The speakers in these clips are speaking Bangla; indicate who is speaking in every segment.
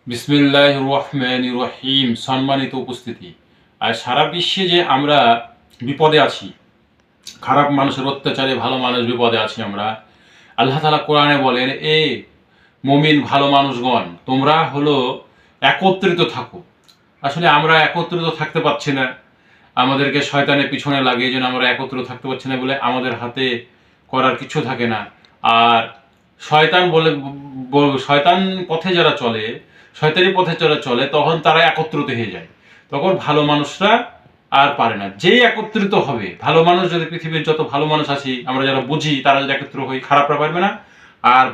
Speaker 1: বিসমিল্লাহির রহমানির রহিম। সম্মানিত উপস্থিতি, আর সারা বিশ্বে যে আমরা বিপদে আছি, খারাপ মানুষের অত্যাচারে ভালো মানুষ বিপদে আছি আমরা। আল্লাহ তাআলা কোরআনে বলেন, এ মুমিন ভালো মানুষগণ, তোমরা হলো একত্রিত থাকো। আসলে আমরা একত্রিত থাকতে পারছি না, আমাদেরকে শয়তানের পিছনে লাগে, এই জন্য আমরা একত্রিত থাকতে পারছি না বলে আমাদের হাতে করার কিছু থাকে না। আর শয়তান শয়তান পথে যারা চলে, শয়তানি পথে যারা চলে, তখন তারা একত্রিত হয়ে যায়, তখন ভালো মানুষরা আর পারে না। যেই একত্রিত হবে, ভালো মানুষ যদি পৃথিবীর যত ভালো মানুষ আছি আমরা যারা বুঝি, তারা যদি একত্রিত হই, খারাপরা পারবে না। আর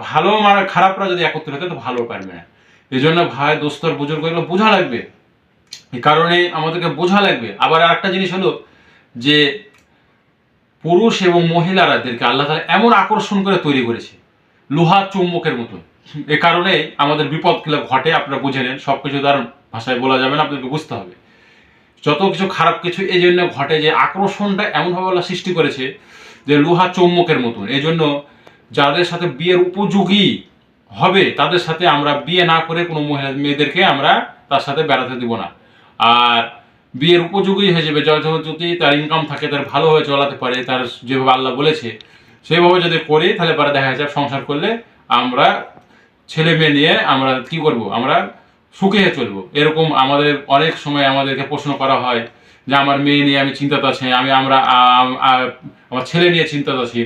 Speaker 1: খারাপরা যদি একত্রিত হয় তো ভালো পারবে না। এই জন্য ভাই, দোস্তর, বুজুর্গ, এগুলো বোঝা লাগবে। এই কারণে আমাদেরকে বোঝা লাগবে। আবার আরেকটা জিনিস হলো যে পুরুষ এবং মহিলাদেরকে আল্লাহ তাআলা এমন আকর্ষণ করে তৈরি করেছে, লোহা চুম্বকের মতন। এ কারণে আমাদের বিপদ গুলো ঘটে। আপনারা বুঝে নেন, সবকিছু তার ভাষায় বলা যাবে না, আপনাদেরকে বুঝতে হবে। যত কিছু খারাপ কিছু এই জন্য ঘটে যে আকর্ষণটা এমনভাবে আল্লাহ সৃষ্টি করেছে যে লোহা চুম্বকের মতন। এই জন্য যাদের সাথে বিয়ের উপযোগী হবে তাদের সাথে আমরা বিয়ে না করে কোনো মেয়েদেরকে আমরা তার সাথে বেড়াতে দিব না। আর বিয়ের উপযোগী হয়ে যাবে যদি তার ইনকাম থাকে, তার ভালোভাবে চলাতে পারে, তার যেভাবে আল্লাহ বলেছে সেইভাবে যদি করি, তাহলে পরে দেখা যাচ্ছে সংসার করলে আমরা ছেলে মেয়ে নিয়ে আমরা কি করব, আমরা সুখে চলবো। এরকম আমাদের অনেক সময় আমাদেরকে প্রশ্ন করা হয় যে আমার মেয়ে নিয়ে আমি চিন্তাতে আছি, আমার ছেলে নিয়ে চিন্তাতে আছি।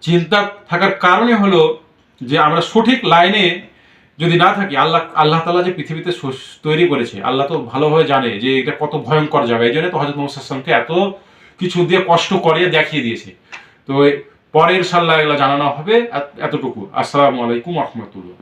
Speaker 1: চিন্তা থাকার কারণে হলো যে আমরা সঠিক লাইনে যদি না থাকি, আল্লাহ তাআলা যে পৃথিবীতে তৈরি করেছে, আল্লাহ তো ভালোভাবে জানে যে এটা কত ভয়ঙ্কর যাবে। এই জন্য তো হযরত মুহাম্মদ সাল্লাল্লাহু আলাইহি ওয়াসাল্লামকে এত কিছু দিয়ে কষ্ট করিয়ে দেখিয়ে দিয়েছে। তো পরে ইনশাআল্লাহ এগুলো জানানো হবে। এতটুকু। আসসালামু আলাইকুম ওয়া রাহমাতুল্লাহ।